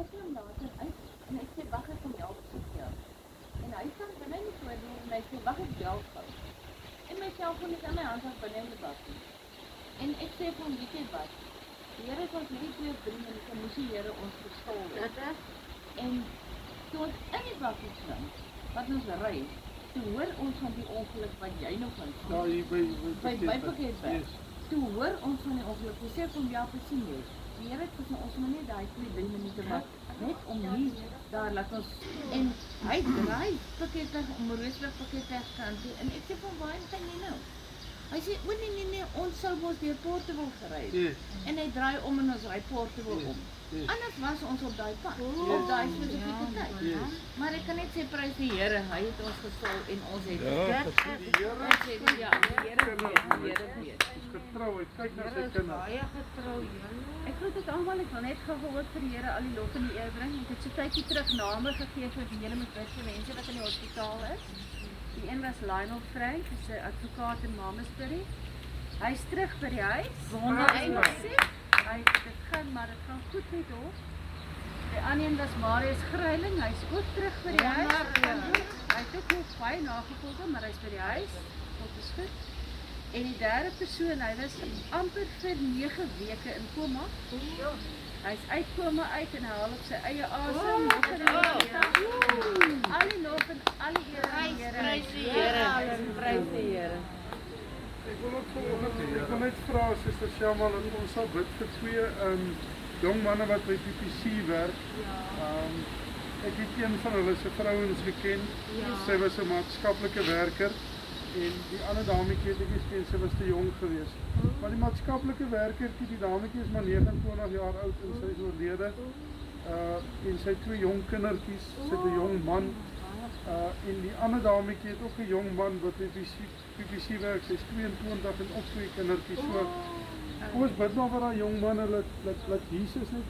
ek klim later uit en ek sê wag ek kom help soek jou. En hy staan binne in die voordeur en hy sê wag ek bel gou. En my selfoon is aan my hand af binne in die bakkie. En ek sê van weet jy wat? Die Here het ons hierdie 2-3 minute moes die Here ons verskil het. En toe ons in die bakkie klim, wat ons ry, toe hoor ons van die ongeluk wat jy nou van sien. Ja, hier by Paketberg. Toe hoor ons van die ongeluk. Toe sê ek om jou te sien jy. Die Here het gesê ons moet nie daai 2-3 minute wag net om nie daar laat ons en hy draai Paketberg om Roosburg Paketberg kant toe en ek sê van waar gaan jy nou? Hy sê o nee, ons sou mos deur Portable gery het. En hy draai om en ons ry Portable om. Anders was ons op daai pad, op daai spesifieke tyd. Maar ek kan net sê prys die Here, hy het ons gesol en ons het die Here weet. getrou, hy kyk na sy kinders. Baie getrou, Ek groet dit almal, ek wil net gou gehoor vir die Here al die lof en die eer bring. Ek het so tydjie terug name gegee vir die hele met vir mense wat in die hospitaal is. Die een was Lionel Frank, hy's 'n advokaat in Mamasbury. Hy's terug by die huis. Wonder hy sê, dit gaan goed met hom. Die ander een was Marius Greiling, hy's ook terug by die huis. Hy het ook nog baie nagevolge, maar hy's by die huis. Tot is goed. En die derde persoon, hy was amper vir 9 weke in koma. Hy's uit koma uit en hy haal op sy eie asem. Al die lof en al die eer aan die Here. Prys die Here. Ek wil ook net vra Suster Shamma dat ons sal bid vir 2 jong manne wat by PPC werk. Ek het een van hulle se vrouens geken. Sy was 'n maatskaplike werker. En die ander dametjie het ek geken, sy was te jong geweest. Maar die maatskaplike werkertjie, die dametjie is maar 29 jaar oud en sy is oorlede. En sy 2 jong kindertjies, sy het 'n jong man. En die ander dametjie het ook 'n jong man wat by PPC werk, sy's 22 en ook 2 kindertjies. So, ons bid maar vir daai jong manne, dat Jesus net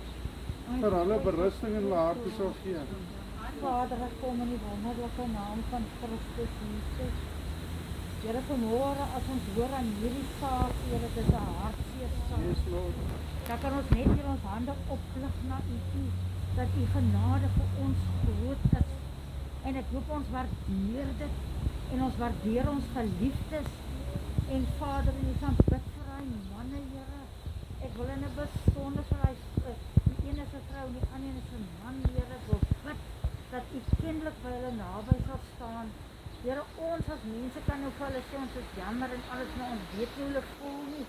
vir hulle berusting in hulle harte sal gee. Vader, ek kom in die wonderlike naam van Christus Jesus. Here, vanmôre as ons hoor aan hierdie saak, Here, dit is 'n hartseer saak. Yes, Lord. Dan kan ons net hier ons hande oplig na U toe, dat U genade vir ons groot is. En ek hoop ons waardeer dit, en ons waardeer ons geliefdes. En Vader, en U gaan bid vir daai manne, Here. Ek wil in 'n besonder vir daai, die een is 'n vrou, en die ander is 'n man, Here. Ek wil bid dat U kennelik by hulle naby sal staan. Here, ons as mense kan nou vir hulle sê, ons is jammer en alles, maar ons weet nie hoe hulle voel nie.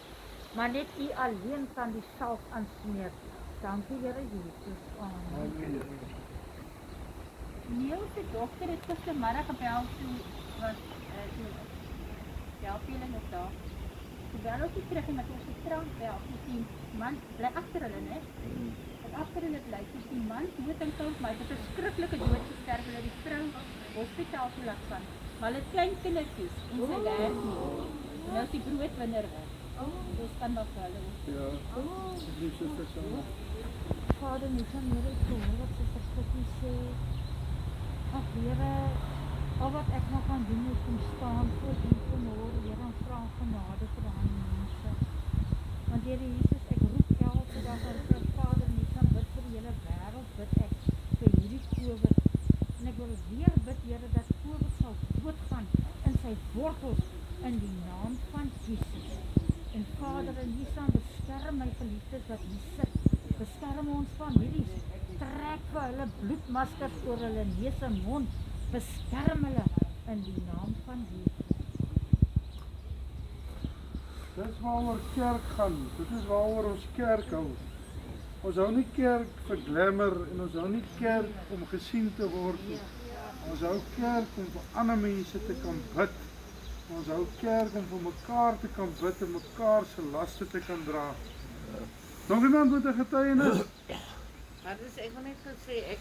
Maar net U alleen kan die salf aansmeer. Dankie, Here Jesus. Amen. Neil se dokter het gistermiddag gebel toe was helpieling is daar. Sy bel ook nie terug en met ons getraan bel. Sy sê, man, bly agter hulle, né? En agter hulle bly, sy sê, man, dood en koud, maar hy het 'n verskriklike dood gesterf, hulle die vrou hospitaal toe laat gaan. Maar hulle het klein kindertjies en sy werk nie. En nou is die broodwinner weg. Dis kan maar vir hulle. Ja, asseblief Suster Shamma. Vader, nie van Here, ek hoor wat sy verskrikkelijk sê. Ag Here, al wat ek nou kan doen is om staan voor U vanmôre, Here, en vra genade vir daai mense. Want Here Jesus, ek roep elke dag en sê, Vader, nie kan bid vir die hele wêreld, bid ek vir hierdie COVID. En ek wil weer bid, Here, dat COVID sal doodgaan in sy wortels in die naam van Jesus. En Vader, en hier staan, beskerm my geliefdes wat hier sit. Beskerm ons families. Trek vir hulle bloedmaskers oor hulle neus en mond. Beskerm hulle in die naam van Jesus. Dis waaroor kerk gaan. Dit is waaroor ons kerk hou. Ons hou nie kerk vir glamour en ons hou nie kerk om gesien te word nie. Ons hou kerk om vir ander mense te kan bid. Ons hou kerk om vir mekaar te kan bid en mekaar se laste te kan dra. Nog iemand met 'n getuienis? Maar dus ek wil net gesê, ek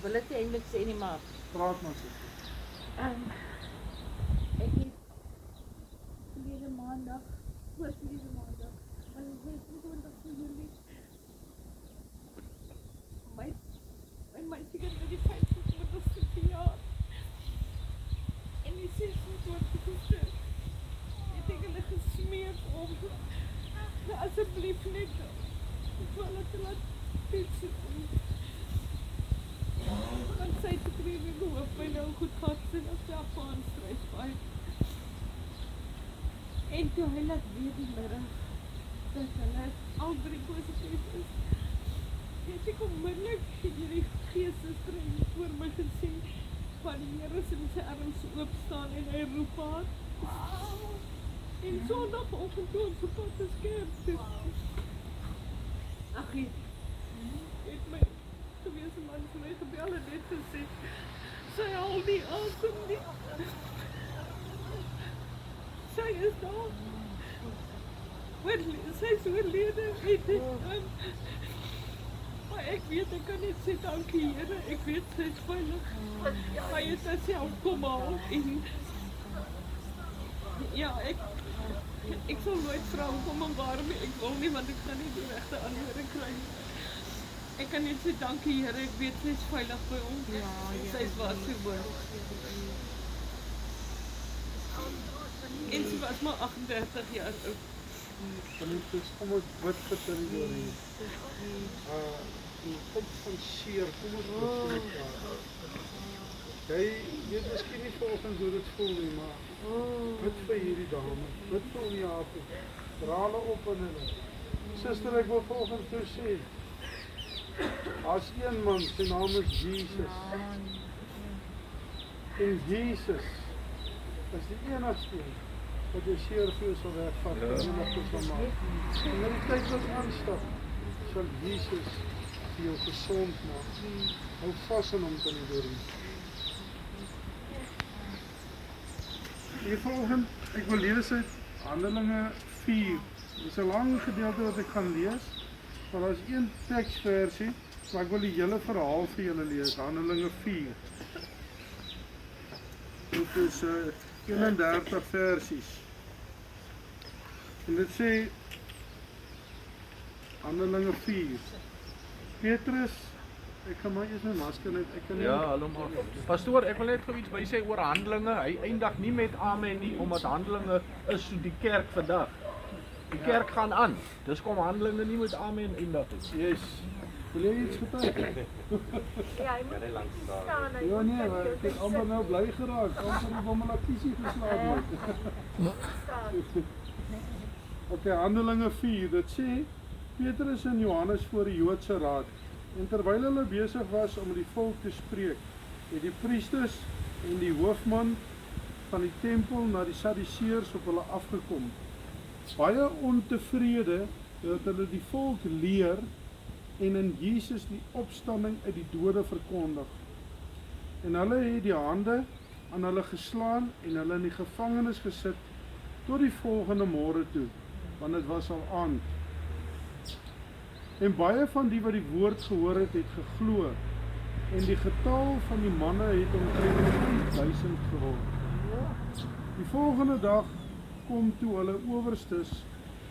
wil dit nie eintlik sê nie, maar Praat maar so. Ek het verlede maandag, was verlede maandag, en ek het 26 Julie, my meisie het met die 25 jaar, en die 26 gesê, het ek hulle gesmeek om, asseblief net, ek wil het laat fietsen, hy laat weet die middag dat hulle al 3 positief is. Het ek onmiddellik hierdie geestesdrein voor my gesê van die Here se arms oop staan en hy roep haar. En Sondagoggend toe ons op pad is kerk. Ag, het my gewese man vir my gebel en net gesê, sy hou nie asem nie. Sy is daar. Sy is oorlede. Maar ek weet, ek kan net sê dankie Here, ek weet sy is veilig. Hy het self kom haal en ja, ek sal nooit vra hoekom en waarom ek wil nie, want ek gaan nie die regte antwoorde kry nie. Ek kan net sê dankie Here, ek weet sy is veilig by ons. Sy is waar sy hoort. En sy was maar 38 jaar oud. Kom ons bid vir dit oor hier. Die tyd van seer, kom ons bid vir mekaar. Jy weet miskien nie vanoggend hoe dit voel nie, maar bid vir hierdie dame, bid vir die Jaapie, dra hulle op in hulle. Suster, ek wil vanoggend toe sê, as een man, sy naam is Jesus. En Jesus is die enigste wat jy seer vir jou sal wegvat en enigste sal maak. En in die tyd wat aanstap, sal Jesus vir jou gesond maak. Hou vas in hom kan jy doorie. Hier volgende, ek wil lees uit Handelinge 4. Dit is 'n lang gedeelte wat ek gaan lees, maar daar is een teksversie, maar ek wil die hele verhaal vir julle lees, Handelinge 4. Dit is 31 versies. En dit sê, Handelinge 4. Petrus, ek gaan maar eers my masker net, ek kan nie... Ja, hallo maar. Pastoor, ek wil net gou iets by sê oor Handelinge. Hy eindig nie met amen nie, omdat Handelinge is so die kerk vandag. Die kerk gaan aan. Dis kom Handelinge nie met amen eindig nie. Yes. Wil jy iets getuig? Ja, hy moet langs staan. Ja nee, maar ek het amper nou bly geraak, amper die bommelakisie geslaag word. Ok, Handelinge 4, dit sê, Petrus en Johannes voor die Joodse raad, en terwyl hulle besig was om die volk te spreek, het die priesters en die hoofman van die tempel na die Sadduseërs op hulle afgekom. Baie ontevrede dat hulle die volk leer en in Jesus die opstanding uit die dode verkondig. En hulle het die hande aan hulle geslaan en hulle in die gevangenis gesit tot die volgende môre toe, want dit was al aand. En baie van die wat die woord gehoor het geglo, en die getal van die manne het omtrent 1000 geword. Die volgende dag kom toe hulle owerstes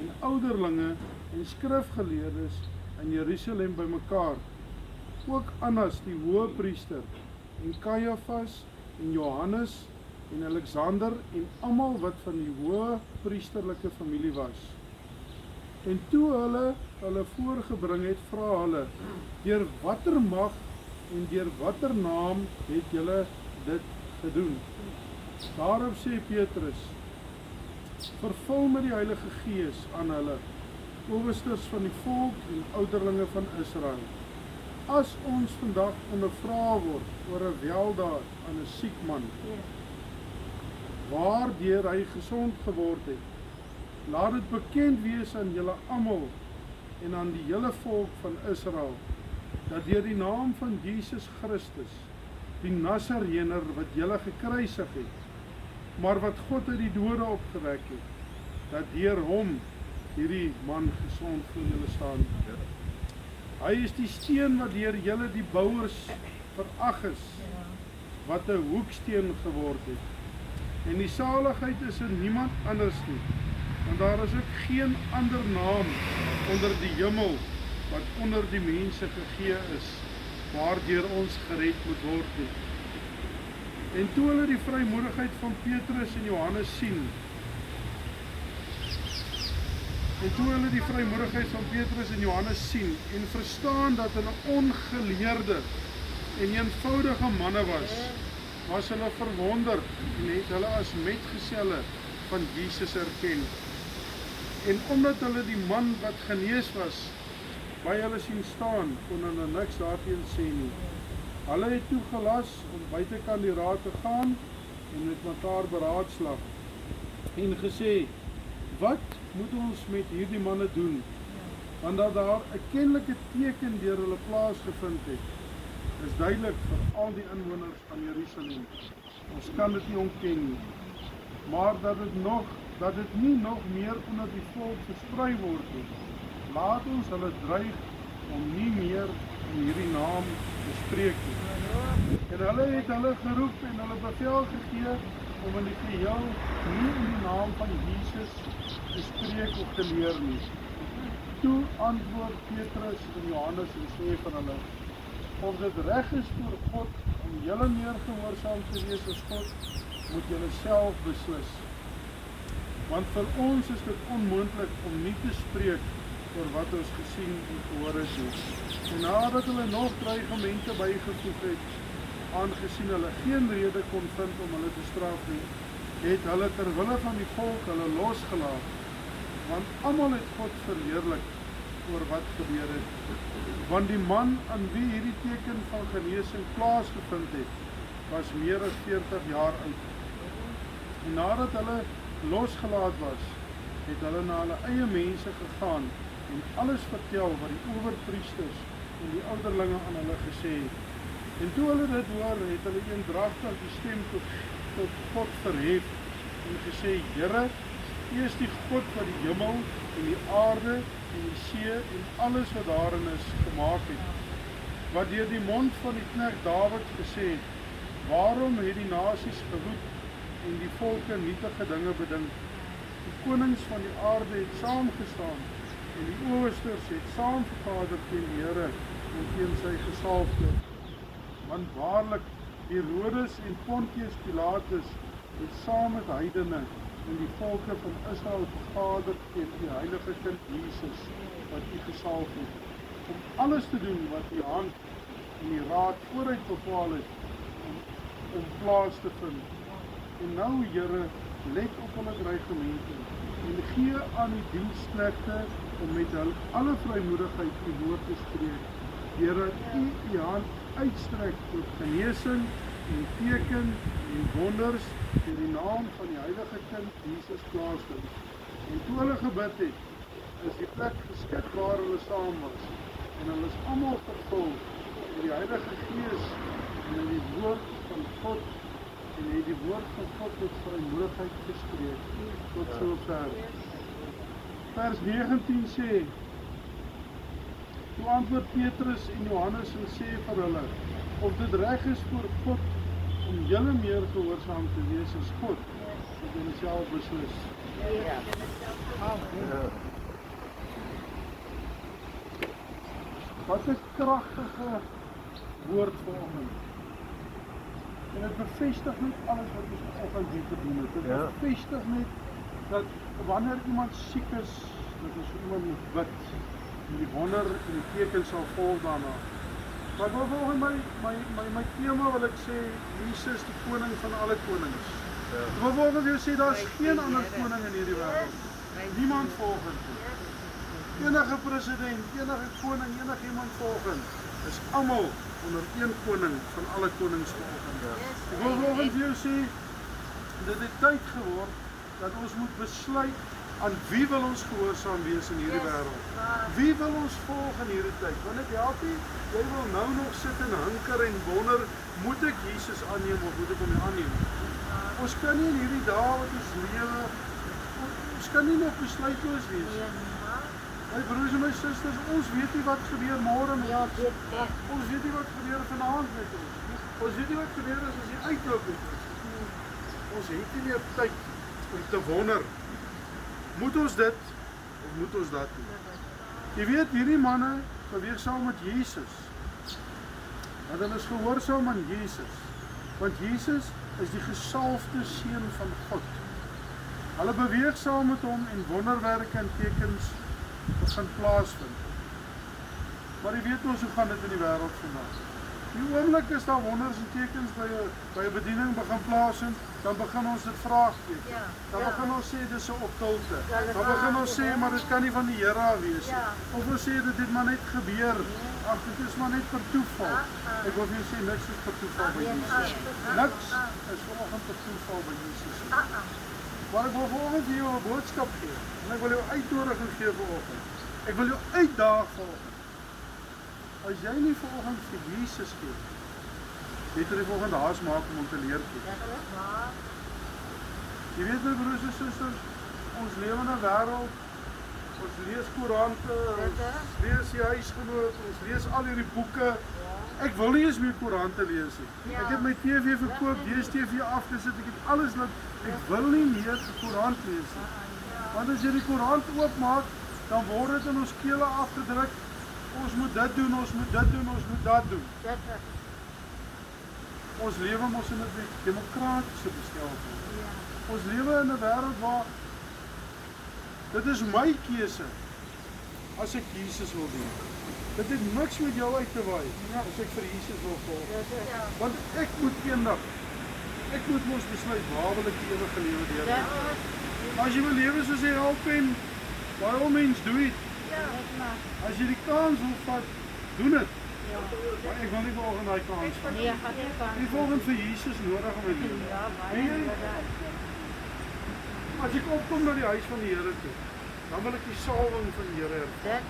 en ouderlinge en skrifgeleerdes in Jerusalem bymekaar. Ook Annas die hoëpriester en Kajafas en Johannes en Alexander en almal wat van die hoë priesterlike familie was. En toe hulle voorgebring het, vra hulle, deur watter mag en deur watter naam het julle dit gedoen? Daarop sê Petrus, vervul met die Heilige Gees aan hulle, owersters van die volk en ouderlinge van Israel. As ons vandag ondervra word oor 'n weldaad aan 'n siek man, waardeur hy gesond geword het, laat dit bekend wees aan julle almal en aan die hele volk van Israel, dat deur die naam van Jesus Christus, die Nasareëner wat julle gekruisig het, maar wat God uit die dode opgewek het, dat deur hom hierdie man gesond voor julle staan. Hy is die steen wat deur julle die bouers verag is, wat 'n hoeksteen geword het. En die saligheid is in niemand anders nie, want daar is ook geen ander naam onder die hemel wat onder die mense gegee is, waardeur ons gered moet word nie. En toe hulle die vrymoedigheid van Petrus en Johannes sien, en verstaan dat hulle ongeleerde en eenvoudige manne was hulle verwonderd en het hulle as metgeselle van Jesus erken. En omdat hulle die man wat genees was by hulle sien staan, kon hulle niks daarteen sê nie. Hulle het toegelas om buitekant die raad te gaan en met mekaar beraadslag en gesê, wat moet ons met hierdie manne doen? Want dat daar 'n kennelike teken deur hulle plaasgevind het, is duidelik vir al die inwoners van Jerusalem. Ons kan dit nie ontken nie. Maar dat dit nie nog meer onder die volk versprei word nie. Laat ons hulle dreig om nie meer in hierdie naam te spreek nie. En hulle het hulle geroep en hulle bevel gegee om in die geheel nie in die naam van Jesus te spreek of te leer nie. Toe antwoord Petrus en Johannes en sê vir hulle, of dit reg is voor God om julle meer gehoorsaam te wees as God, moet julle self beslis. Want vir ons is dit onmoontlik om nie te spreek oor wat ons gesien en gehoor het nie. En nadat hulle nog dreigemente bygevoeg het, aangesien hulle geen rede kon vind om hulle te straf nie, het hulle ter wille van die volk hulle losgelaat, want almal het God verheerlik oor wat gebeur het. Want die man aan wie hierdie teken van genesing plaasgevind het, was meer as 40 jaar oud. En nadat hulle losgelaat was, het hulle na hulle eie mense gegaan en alles vertel wat die owerpriesters en die ouderlinge aan hulle gesê het. En toe hulle dit hoor, het hulle eendragtig die stem tot God verhef en gesê, Here, U is die God wat die hemel en die aarde en die see en alles wat daarin is gemaak het. Wat deur die mond van die knegt Dawid gesê het, waarom het die nasies gewoed en die volke nietige dinge bedink? Die konings van die aarde het saamgestaan en die owersters het saam vergader teen die Here en teen sy gesalfde. Want waarlik, Herodes en Pontius Pilatus het saam met heidene en die volke van Israel vergader teen die heilige kind Jesus wat U gesalf het, om alles te doen wat die hand en die raad vooruit bepaal het om plaas te vind. En nou, Here, let op hulle dreigemente en gee aan die diensknegte om met hulle alle vrymoedigheid U woord te spreek. Here, U hand uitstrek tot genesing en teken en wonders in die naam van die heilige kind Jesus plaasvind. En toe hulle gebid het, is die plek geskik waar hulle saam was. En hulle is almal vervul in die Heilige Gees en in die woord van God en het die woord van God met vrymoedigheid gespreek. Tot sover. Vers 19 sê, toe antwoord Petrus en Johannes en sê vir hulle, of dit reg is voor God om julle meer gehoorsaam te wees as God, moet julle self beslis. Ja. Wat 'n kragtige woord vanoggend. En dit bevestig net alles wat ons vanoggend hier gedoen het. Dit bevestig net dat wanneer iemand siek is, dat ons vir iemand moet bid. En die wonder en die teken sal volg daarna. Maar volgens my tema wil ek sê, Jesus die koning van alle konings. Maar volgens jou sê, daar is geen ander koning in hierdie wêreld. Niemand volgens nie. Enige president, enige koning, enige iemand volgens, is almal onder een koning van alle konings volgens. Ek wil volgens jou sê, dit het tyd geword, dat ons moet besluit, aan wie wil ons gehoorsaam wees in hierdie wêreld? Wie wil ons volg in hierdie tyd? Want ek help nie, jy wil nou nog sit en hinker en wonder, moet ek Jesus aanneem of moet ek hom nie aanneem? Ons kan nie in hierdie dae wat ons lewe, ons kan nie nog besluitloos wees. My broers en my susters, ons weet nie wat gebeur môre met ons. Ons weet nie wat gebeur vanaand met ons. Ons weet nie wat gebeur as ons hier uitloop met ons. Ons het nie meer tyd om te wonder, moet ons dit of moet ons dat doen? Jy weet, hierdie manne beweeg saam met Jesus. Want hulle is gehoorsaam aan Jesus. Want Jesus is die gesalfde seun van God. Hulle beweeg saam met hom en wonderwerke en tekens begin plaasvind. Maar jy weet ons hoe gaan dit in die wêreld vandag. Die oomblik is daar wonders en tekens by 'n bediening begin plaasvind, dan begin ons dit vraagteken. Ja. Dan begin ons sê dis 'n okkulte. Dan begin ons sê maar dit kan nie van die Here af wees nie. Of ons sê dit het maar net gebeur. Ag, dit is maar net per toeval. Ek wil vir jou sê niks is per toeval by Jesus. Niks is vanoggend per toeval by Jesus. Maar ek wil vanoggend vir jou 'n boodskap gee. En ek wil jou uitnodiging gee vanoggend. Ek wil jou uitdaag vanoggend. As jy nie vanoggend vir Jesus gee, weet jy volgende haas maak om te leer gee. Jy weet my broers en susters, ons lewe in 'n wêreld, ons lees koerante, ons lees die Huisgenoot, ons lees al hierdie boeke. Ek wil nie eens meer koerante lees nie. Ek het my TV verkoop, DStv afgesit, ek het alles laat, ek wil nie meer 'n koerant lees nie. Want as jy die koerant oopmaak, dan word dit in ons kele afgedruk. Ons moet dit doen, ons moet dit doen, ons moet dat doen. Ons lewe mos in 'n demokratiese bestelsel. Ons lewe in 'n wêreld waar dit is my keuse as ek Jesus wil dien. Dit het niks met jou uit te waai as ek vir Jesus wil volg. Want ek moet eendag, ek moet mos besluit waar wil ek die ewige lewe deur. As jy wil lewe soos hy help en by all means do it. As jy die kans wil vat, doen dit. Maar ek wil nie volgens daai kans vat. Ek volgens vir Jesus nodig om my lewe. As ek opkom na die huis van die Here toe, dan wil ek die salwing van die Here ervaar.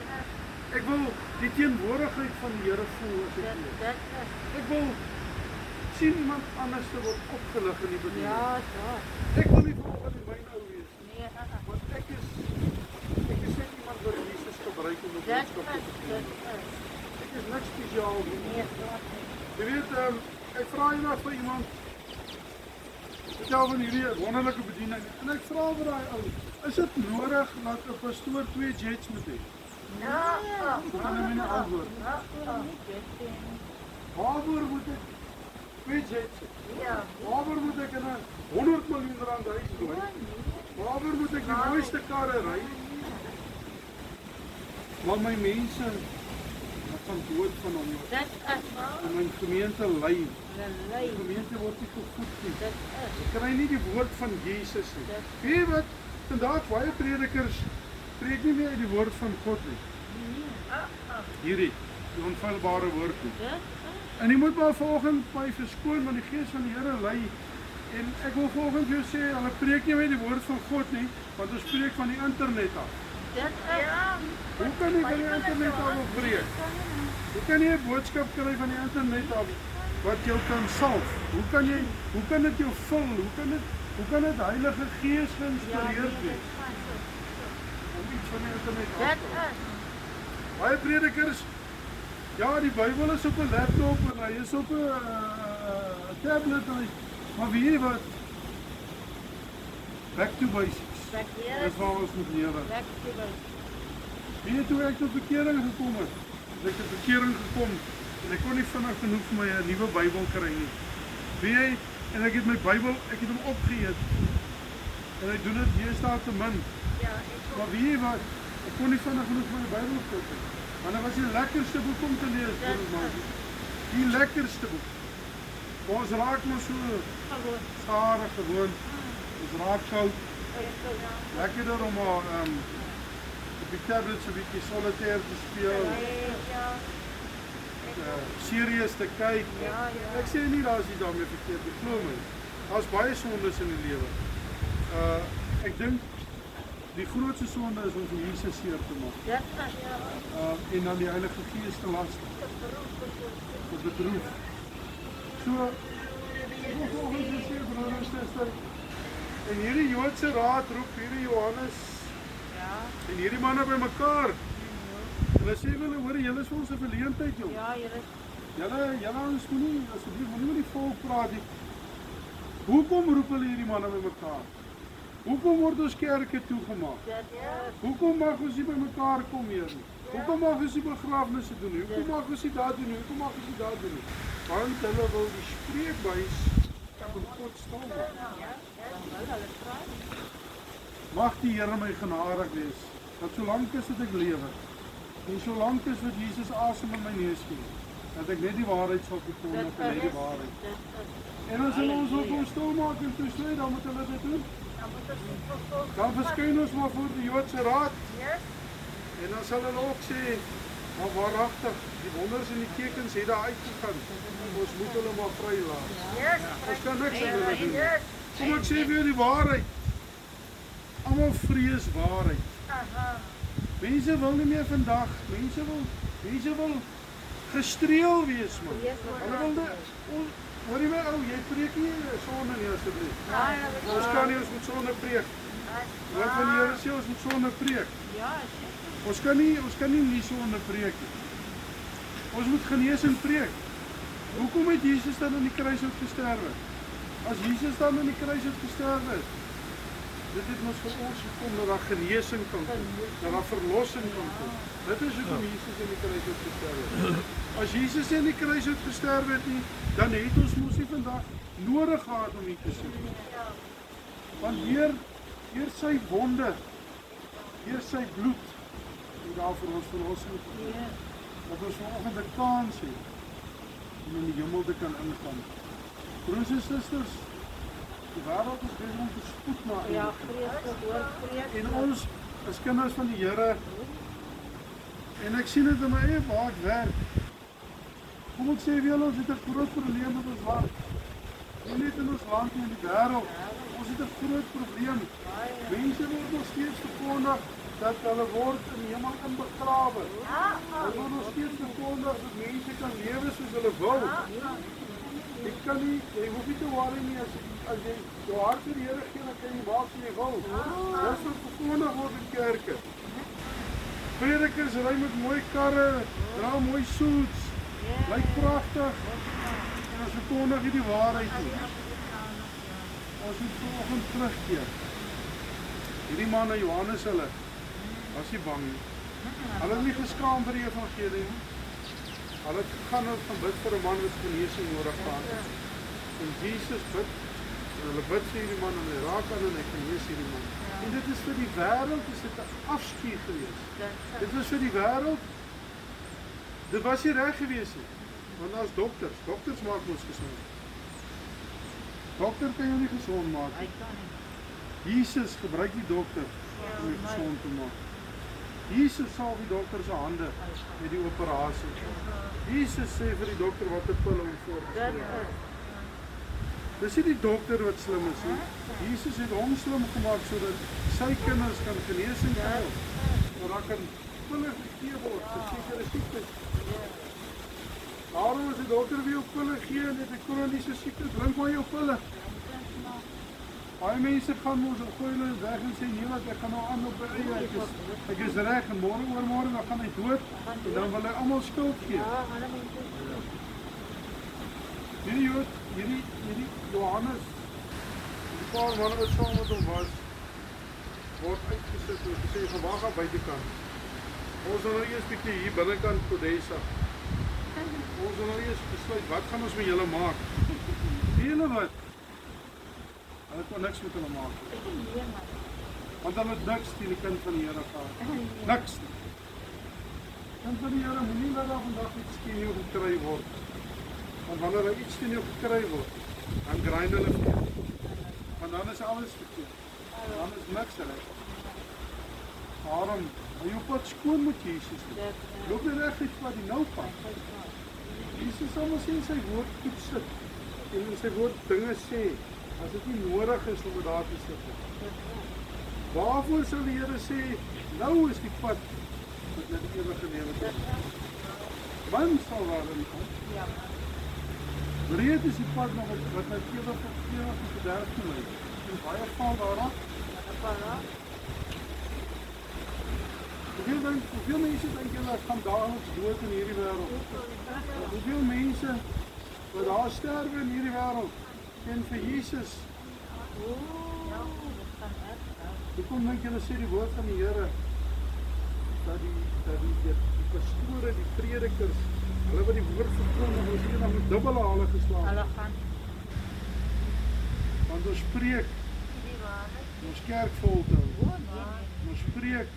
Ek wil die teenwoordigheid van die Here voel as ek leef. Ek wil sien iemand anders te word opgelig in die bediening. Ek wil nie volgens in my nou wees nie. Want ek is net iemand wat Jesus gebruik om 'n boodskap te bring. Ek is niks spesiaal nie. Jy weet, ek vra eendag vir iemand, vertel van hierdie wonderlike bediening, en ek vra vir daai ou, is dit nodig dat 'n pastoor 2 jets moet hê? Hoe kan hy my antwoord? Waarvoor moet ek 2 jets hê? Waarvoor moet ek in 'n 100 miljoen rand huis bly? Waarvoor moet ek die mooiste karre ry? Maar my mense gaan dood van honger. En my gemeente ly. Die gemeente word nie gevoed nie. Ek kry nie die woord van Jesus nie. Weet jy wat? Vandag baie predikers preek nie meer uit die woord van God nie. Hierdie onfeilbare woord nie. En jy moet maar vanoggend my verskoon, want die Gees van die Here lei. En ek wil vanoggend jou sê, hulle preek nie met die woord van God nie, want ons preek van die internet af. Hoe kan jy van die internet af preek? Hoe kan jy 'n boodskap kry van die internet af wat jou kan salf? Hoe kan dit jou vul? Hoe kan dit Heilige Gees geïnspireerd wees? Om iets van die internet af te kry. Baie predikers, ja, die Bybel is op 'n laptop en hy is op 'n tablet en maar weet jy wat? Back to basics. Dis waar ons moet lewe. Weet jy toe ek tot bekering gekom het? Ek het tot bekering gekom en ek kon nie vinnig genoeg vir my 'n nuwe Bybel kry nie. Weet jy, en ek het my Bybel, ek het hom opgeëet. En ek doen dit deesdae te min. Maar weet jy wat? Ek kon nie vinnig genoeg my Bybel koop nie. Maar dit was die lekkerste boek om te lees, die lekkerste boek. Ons raak maar so stadig gewoon. Ons raak koud. Lekkerder om op die tablet so 'n bietjie solitaire te speel. Serieus te kyk. Ek sê nie daar is nie daarmee verkeerd, glo my. Daar's baie sondes in die lewe. Ek dink die grootste sonde is om vir Jesus seer te maak. En dan die Heilige Gees te laster. Te bedroef. So, ek wil volgens sê, broer en suster, en hierdie Joodse raad roep hierdie Johannes en hierdie manne by mekaar. Hulle sê hulle, hoor, julle is vir ons 'n verleentheid, joh. Julle ons moenie, asseblief, moenie met die volk praat nie. Hoekom roep hulle hierdie manne by mekaar? Hoekom word ons kerke toegemaak? Hoekom mag ons nie by mekaar kom meer nie? Hoekom mag ons nie begrafnisse doen nie? Hoekom mag ons nie daar doen nie? Hoekom mag ons nie daar doen nie? Want hulle wil die spreekbuis van God stil maak. Mag die Here my genadig wees, dat solank as dit ek lewe, en solank as wat Jesus asem in my neus gee, Dat ek net die waarheid sal verkondig en net die waarheid. En as hulle ons op ons stil maak en toesluit, dan moet hulle dit doen. Dan verskyn ons maar voor die Joodse Raad. En dan sal hulle ook sê, maar waaragtig, die wonders en die tekens het daar uitgegaan. Ons moet hulle maar vrylaat. Ons kan niks aan hulle doen. Kom ek sê vir jou die waarheid. Almal vrees waarheid. Mense wil nie meer vandag, mense wil gestreel wees man. Hulle wil hoor jy my ou, jy preek nie sonde nie asseblief. Ons kan nie, ons moet sonde preek. Wat van die Here sê ons moet sonde preek. Ons kan nie sonde preek nie. Ons moet genesing preek. Hoekom het Jesus dan aan die kruis gesterwe? As Jesus dan aan die kruis gesterwe het, dit het ons vir ons gekom dat daar genesing kan kom, dat daar verlossing kan kom. Dit is hoekom Jesus aan die kruis gesterwe het. As Jesus aan die kruis gesterwe het nie, dan het ons mos nie vandag nodig gehad om hier te sit. Want deur sy wonde, deur sy bloed, en daar vir ons verlossing gekom. Dat ons vanoggend 'n kans het om in die hemel te kan ingaan. Broers en susters, die wêreld is besig om te spoed na eindig. En ons as kinders van die Here, en ek sien dit in my eie waar ek werk. Kom ek sê vir julle, ons het 'n groot probleem met ons land. Nie net in ons land nie, in die wêreld. Ons het 'n groot probleem. Mense word nog steeds verkondig dat hulle word in die hemel inbegrawe. Hulle word nog steeds verkondig dat mense kan lewe soos hulle wil. Jy kan nie, jy hoef nie te worry nie as jy jou hart vir die Here gee, dan kan jy maak wat jy wil. Dis wat verkondig word in kerke. Predikers ry met mooi karre, dra mooi suits, lyk pragtig. En ons verkondig nie die waarheid nie. Ons moet vanoggend terugkeer. Hierdie man na Johannes hulle was nie bang nie. Hulle het nie geskaam vir die evangelie nie. Hulle het gegaan en gaan bid vir 'n man wat genesing nodig gehad het. En Jesus bid, en hulle bid vir hierdie man en hy raak aan en hy genees hierdie man. En dit is vir die wêreld, is dit 'n afskuw gewees. Dit was vir die wêreld, dit was nie reg gewees nie. Want as dokters maak ons gesond. Dokter kan jou nie gesond maak nie. Jesus gebruik die dokter om jou gesond te maak. Jesus salf die dokter se hande met die operasie. Jesus sê vir die dokter wat 'n pil om voor te skryf. Dis nie die dokter wat slim is nie. Jesus het hom slim gemaak sodat sy kinders kan genesing kry. Maar daar kan pille gegee word vir sekere siektes. Daarom as die dokter vir jou pille gee en dit 'n kroniese siekte, drink maar jou pille. Baie mense gaan mos op gooi hulle weg en sê nee, wat ek gaan nou aan op by eie. Ek is reg en môre oor môre dan gaan hy dood en dan wil hy almal skuld gee. Hierdie Johannes, die paar manne wat saam met hom was, word uitgesit en gesê van waar gaan buitekant. Ons wil nou eers bietjie hier binnekant Kodesa. Ons wil nou eers besluit wat gaan ons met julle maak. Julle wat? Hulle kon niks met hulle maak. Want hulle het niks teen die kind van die Here gehad. Niks. Kind van die Here moenie laat daar vandag iets teen jou gekry word. Want wanneer daar iets teen jou gekry word, dan grind hulle vir jou. Want dan is alles verkeerd. Dan is niks reg. Daarom, hou jou pad skoon met Jesus. Loop nie reg iets wat die nou pad. Jesus sal ons in sy woord goed sit. En in sy woord dinge sê, as dit nie nodig is om daar te sit. Waarvoor sal die Here sê, nou is die pad wat na die ewige lewe kom. Wanneer sal daar in kom? Breed is die pad nog wat na die ewige verderf toe lei. En baie val daarop. Hoeveel mense dink julle gaan daagliks dood in hierdie wêreld? Hoeveel mense wat daar sterwe in hierdie wêreld en vir Jesus? Hoekom dink julle sê die woord van die Here dat die pastore, die predikers, hulle wat die woord verkondig, ons eendag met dubbele hale geslaan. Hulle gaan Want ons preek ons kerk vol te hou. Ons preek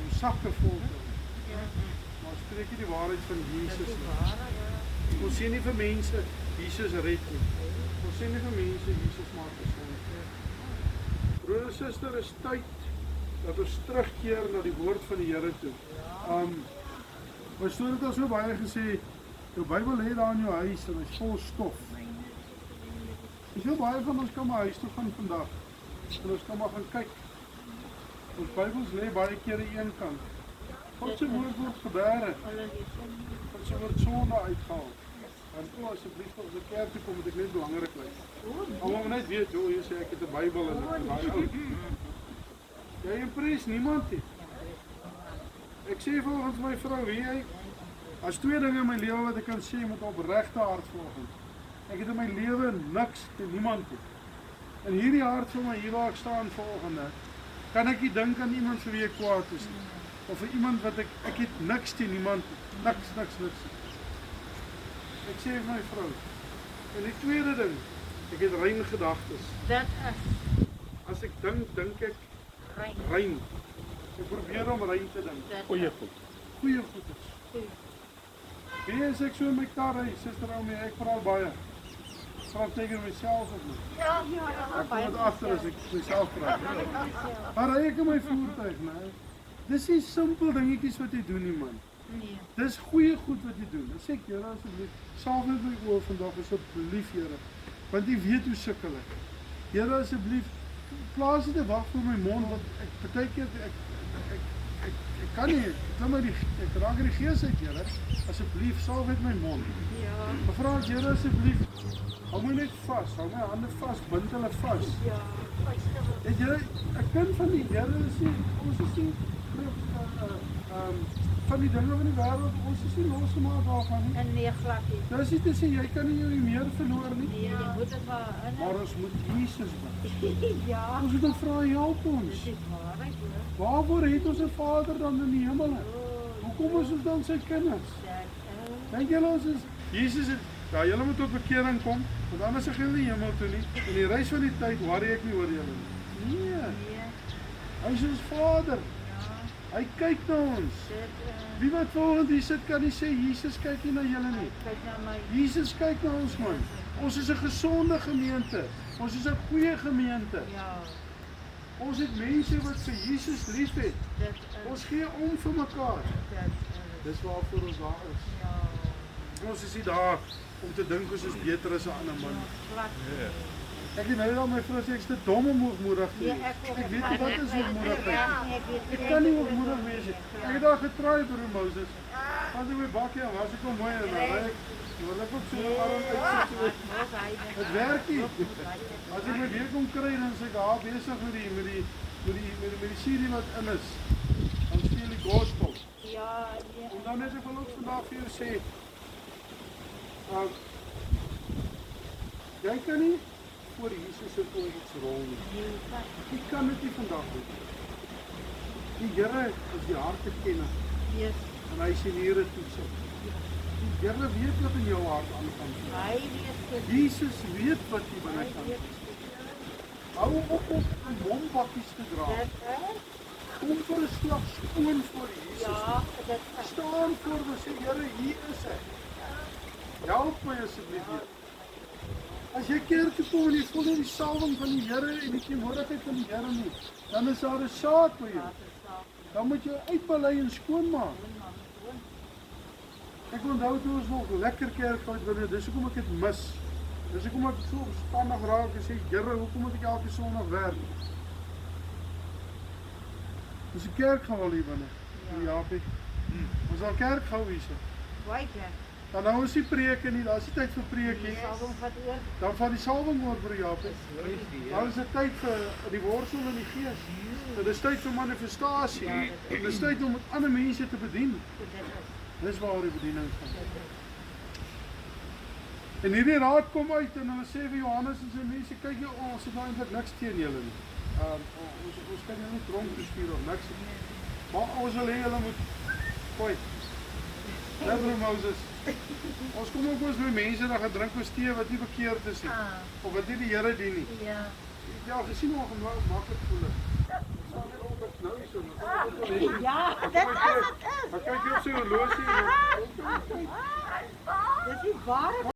ons sakke vol te hou. Maar ons spreek nie die waarheid van Jesus nie. Ons sê nie vir mense Jesus red nie. Ons sê nie vir mense Jesus maak gesond nie. Broer en suster, is tyd dat ons terugkeer na die woord van die Here toe. My storie het al so baie gesê, jou Bybel lê daar in jou huis en hy's vol stof. Is heel baie van ons kan maar huis toe gaan vandag en ons kan maar gaan kyk. Ons Bybels lê baie keer aan een kant. God se woord word gebeere. God se woord sonde uitgehaal. En asseblief as ek kerk toe kom, moet ek net belangrik wees. Almal net weet, jy sê ek het 'n Bybel en ek is baie oud. Jy impres niemand nie. Ek sê volgens my vrou, weet jy, as twee dinge in my lewe wat ek kan sê met opregte hart volgens. Ek het in my lewe niks teen niemand nie. En hierdie hart van my hier waar ek staan volgende, kan ek nie dink aan iemand vir wie ek kwaad is nie. Of vir iemand wat ek het niks teen niemand nie. Niks. Ek sê vir my vrou. En die tweede ding, ek het rein gedagtes. Dit is As ek dink ek rein. Ek probeer om rein te dink. Goeie goed. Goeie goed is. Wie is ek so in my kar ry, suster Almie, ek praat baie. Ek praat tegen myself of nie. Ek kom het agter as ek myself praat. Maar ry ek in my voertuig, nee. Dis die simpel dingetjies wat jy doen nie, man. nee. Dis goeie goed wat jy doen. Dan sê ek, Here, asseblief, salf net my oor vandag asseblief, Here. Want jy weet hoe sukkel ek. Here, asseblief, plaas dit 'n wag vir my mond, want ek partykeer ek kan nie, ek raak in die gees uit, Here. Asseblief, salf net my mond. Ja. Mevrouw, Here, asseblief, hou my net vas, hou my hande vas, bind hulle vas. Ja, Het jy 'n kind van die Here is nie, ons is nie van die dinge van die wêreld, ons is nie losgemaak daarvan nie. En nee, glad nie. Dis nie te sê jy kan nie jou meer verloor nie. Nee, jy moet dit maar in. Maar ons moet Jesus bid. ja, Ons moet hom vra, help ons. Dis waarheid hoor. Waarvoor het ons 'n Vader dan in die hemel? Hoekom is ons dan sy kinders? Dink julle ons is Jesus het ja, julle moet tot bekering kom, want anders gaan julle nie hemel toe nie. In die reis van die tyd worry ek nie oor julle nie. Nee, Nee, hy is ons Vader. Hy kyk na ons. Wie wat volgend hier sit kan nie sê Jesus kyk nie na julle nie. kyk na my. Jesus kyk na ons, man. Ons is 'n gesonde gemeente. Ons is 'n goeie gemeente. Ja, Ons het mense wat vir Jesus liefhet. dit is Ons gee om vir mekaar. dit. Dis waarvoor ons daar is. Ja. Ons is nie daar om te dink ons is beter as 'n ander man. Glad. Ek het nou al my vrou sê ek is te dom om hoogmoedig te Nee, wees. ek ook. Ek weet nie wat is hoogmoedigheid. Ja, ek weet Ek kan nie hoogmoedig wees nie. Ek het daar getraai, broer Moses. As ek my bakkie aan was, ek kom mooi en dan ry ek. Hoor ek ook so 'n arm uit so. Het werk nie. As ek my weer kom kry dan sê ek daar besig met die serie wat in is. Dan speel die gospel. ja, nee. En dan net ek wil ook vandag vir jou sê. Jy kan nie voor Jesus se iets rol nie. Jy kan dit nie vandag doen. Die Here is die harte kenner Yes. en hy sien hier dit toets. Die Here weet wat in jou hart aangaan. Hy weet dit. Jesus weet wat jy binnekant. Hou op om bombakkies te dra. Dit is. Kom vir 'n slag skoon voor Jesus. Ja, dit is. Staan voor en sê Here, hier is hy. Help my asseblief. Here. As jy kerk toe kom en jy voel nie die salwing van die Here en die teenwoordigheid van die Here nie, dan is daar 'n saad vir jou. Dan moet jy uitbelei en skoonmaak. Ek onthou toe ons nog lekker kerk gehad het, dis hoekom ek dit mis. Dis hoekom ek so opstandig raak en sê, Here, hoekom moet ek elke Sondag werk? Dis 'n kerk gaan wel hier binne. Ja, Jaapie. Ons sal kerk gou hierse. Wyk. Dan nou is die preke nie, daar's nie tyd vir preekies. Salwing wat oor. Dan van die salwing word vir Jaapie. Dan is dit tyd vir die worstel in die gees. Dit is tyd vir manifestasie. Dit is tyd om ander mense te bedien. Dis waar die bediening gaan. En hierdie raad kom uit en hulle sê vir Johannes en sy mense, kyk jy, ons het nou eintlik niks teen julle nie. Ons kan julle nie tronk bestuur of niks nie. Maar ons wil hê julle moet gooi. Ja, broer Moses. Ons kom ook ons by mense dat gaan drink ons tee wat nie bekeerd is nie. Of wat nie die Here dien nie. Ja. Ek het al gesien hoe maklik voel dit. Staan net op ek nou so. Ja, dit is. Maar kyk jy op sy horlosie en Dis nie waar